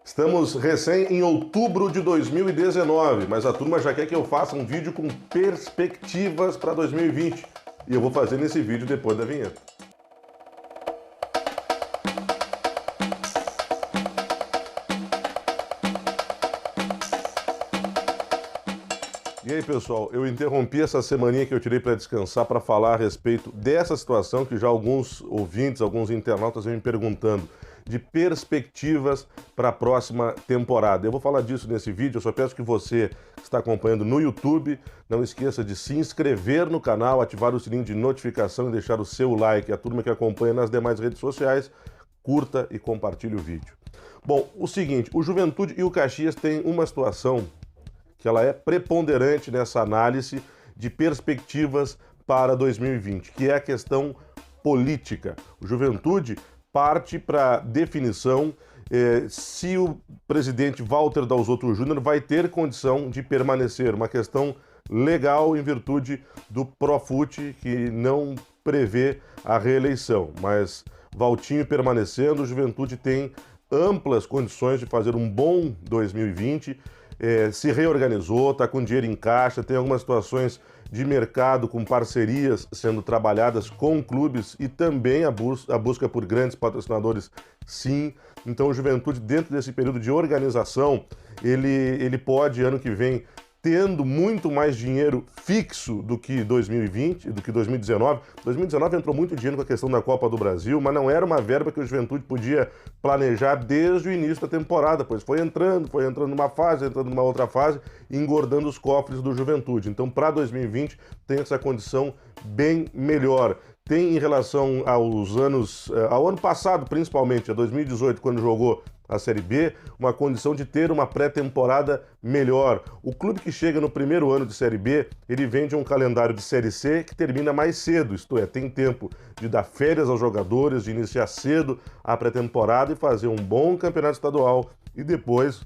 Estamos recém em outubro de 2019, mas a turma já quer que eu faça um vídeo com perspectivas para 2020. E eu vou fazer nesse vídeo depois da vinheta. E aí, pessoal, eu interrompi essa semaninha que eu tirei para descansar para falar a respeito dessa situação que já alguns ouvintes, alguns internautas vêm me perguntando, de perspectivas para a próxima temporada. Eu vou falar disso nesse vídeo, eu só peço que você que está acompanhando no YouTube não esqueça de se inscrever no canal, ativar o sininho de notificação e deixar o seu like. A turma que acompanha nas demais redes sociais, curta e compartilhe o vídeo. Bom, o seguinte, o Juventude e o Caxias têm uma situação que ela é preponderante nessa análise de perspectivas para 2020, que é a questão política. O Juventude parte para definição se o presidente Walter Dalzotto Júnior vai ter condição de permanecer, uma questão legal em virtude do Profut, que não prevê a reeleição, mas Valtinho permanecendo, o Juventude tem amplas condições de fazer um bom 2020, se reorganizou, está com dinheiro em caixa, tem algumas situações de mercado com parcerias sendo trabalhadas com clubes e também a busca por grandes patrocinadores, sim. Então o Juventude, dentro desse período de organização, ele pode, ano que vem, tendo muito mais dinheiro fixo do que 2020, do que 2019. 2019 entrou muito dinheiro com a questão da Copa do Brasil, mas não era uma verba que o Juventude podia planejar desde o início da temporada, pois foi entrando numa fase, entrando numa outra fase, engordando os cofres do Juventude. Então, para 2020, tem essa condição bem melhor. Tem em relação aos anos, ao ano passado principalmente, a 2018, quando jogou a Série B, uma condição de ter uma pré-temporada melhor. O clube que chega no primeiro ano de Série B, ele vem de um calendário de Série C que termina mais cedo, isto é, tem tempo de dar férias aos jogadores, de iniciar cedo a pré-temporada e fazer um bom campeonato estadual e depois,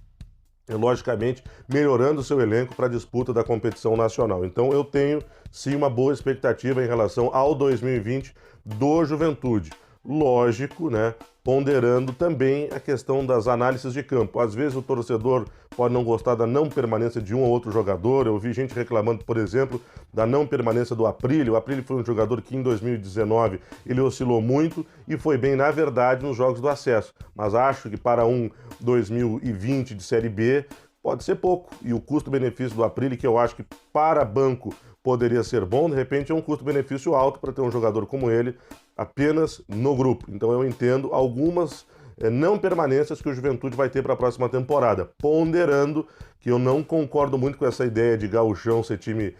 logicamente, melhorando o seu elenco para a disputa da competição nacional. Então eu tenho, sim, uma boa expectativa em relação ao 2020 do Juventude. Lógico, né? Ponderando também a questão das análises de campo. Às vezes o torcedor pode não gostar da não permanência de um ou outro jogador. Eu vi gente reclamando, por exemplo, da não permanência do Aprílio. O Aprílio foi um jogador que em 2019 ele oscilou muito e foi bem, na verdade, nos jogos do acesso. Mas acho que para um 2020 de Série B pode ser pouco. E o custo-benefício do Aprílio, que eu acho que para banco poderia ser bom, de repente é um custo-benefício alto para ter um jogador como ele apenas no grupo. Então eu entendo algumas não permanências que o Juventude vai ter para a próxima temporada, ponderando que eu não concordo muito com essa ideia de gauchão ser time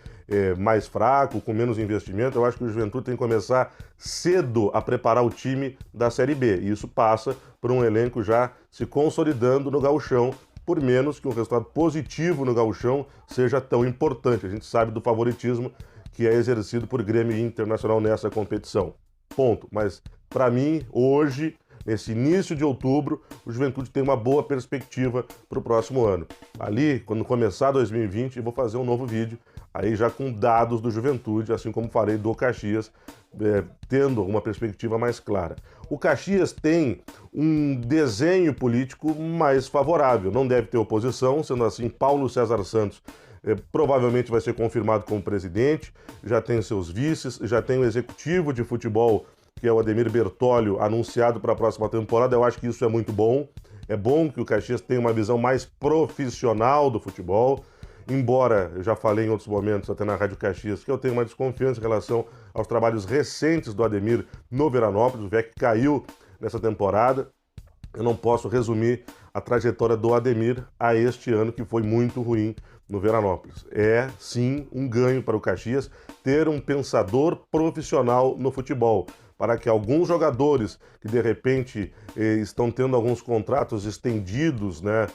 mais fraco, com menos investimento. Eu acho que o Juventude tem que começar cedo a preparar o time da Série B, e isso passa por um elenco já se consolidando no gauchão, por menos que um resultado positivo no gauchão seja tão importante. A gente sabe do favoritismo que é exercido por Grêmio e Internacional nessa competição. Ponto. Mas, para mim, hoje, nesse início de outubro, o Juventude tem uma boa perspectiva para o próximo ano. Ali, quando começar 2020, eu vou fazer um novo vídeo, aí já com dados do Juventude, assim como farei do Caxias, tendo uma perspectiva mais clara. O Caxias tem um desenho político mais favorável, não deve ter oposição, sendo assim, Paulo César Santos provavelmente vai ser confirmado como presidente, já tem seus vices, já tem o executivo de futebol, que é o Ademir Bertolio, anunciado para a próxima temporada. Eu acho que isso é muito bom. É bom que o Caxias tenha uma visão mais profissional do futebol, embora, eu já falei em outros momentos, até na Rádio Caxias, que eu tenho uma desconfiança em relação aos trabalhos recentes do Ademir no Veranópolis. O VEC caiu nessa temporada. Eu não posso resumir a trajetória do Ademir a este ano, que foi muito ruim no Veranópolis. É, sim, um ganho para o Caxias ter um pensador profissional no futebol, para que alguns jogadores que, de repente, estão tendo alguns contratos estendidos, né,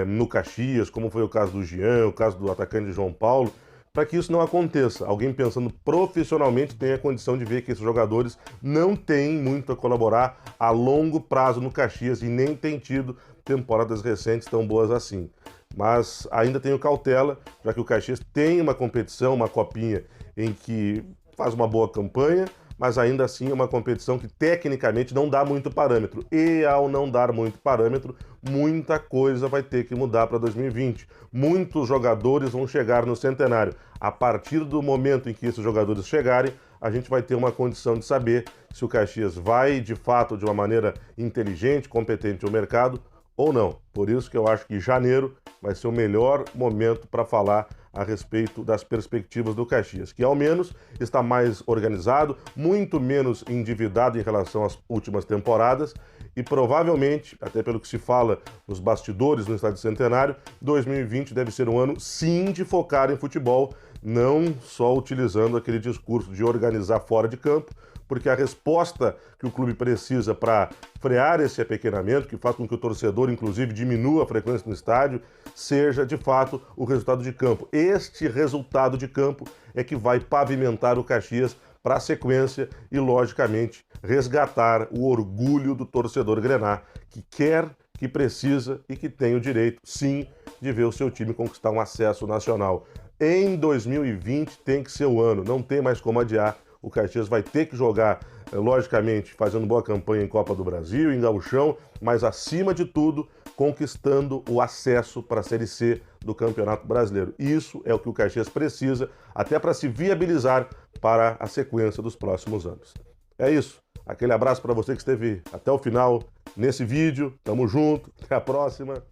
no Caxias, como foi o caso do Jean, o caso do atacante João Paulo, para que isso não aconteça. Alguém pensando profissionalmente tem a condição de ver que esses jogadores não têm muito a colaborar a longo prazo no Caxias e nem têm tido temporadas recentes tão boas assim. Mas ainda tenho cautela, já que o Caxias tem uma competição, uma copinha, em que faz uma boa campanha, mas ainda assim é uma competição que tecnicamente não dá muito parâmetro. E ao não dar muito parâmetro, muita coisa vai ter que mudar para 2020. Muitos jogadores vão chegar no centenário. A partir do momento em que esses jogadores chegarem, a gente vai ter uma condição de saber se o Caxias vai, de fato, de uma maneira inteligente, competente ao mercado ou não. Por isso que eu acho que janeiro vai ser o melhor momento para falar a respeito das perspectivas do Caxias, que ao menos está mais organizado, muito menos endividado em relação às últimas temporadas e provavelmente, até pelo que se fala nos bastidores no Estádio Centenário, 2020 deve ser um ano sim de focar em futebol, não só utilizando aquele discurso de organizar fora de campo, porque a resposta que o clube precisa para frear esse apequenamento, que faz com que o torcedor, inclusive, diminua a frequência no estádio, seja, de fato, o resultado de campo. Este resultado de campo é que vai pavimentar o Caxias para a sequência e, logicamente, resgatar o orgulho do torcedor grená, que quer, que precisa e que tem o direito, sim, de ver o seu time conquistar um acesso nacional. Em 2020 tem que ser o ano, não tem mais como adiar. O Caxias vai ter que jogar, logicamente, fazendo boa campanha em Copa do Brasil, em Gauchão, mas, acima de tudo, conquistando o acesso para a Série C do Campeonato Brasileiro. Isso é o que o Caxias precisa, até para se viabilizar para a sequência dos próximos anos. É isso. Aquele abraço para você que esteve até o final nesse vídeo. Tamo junto. Até a próxima.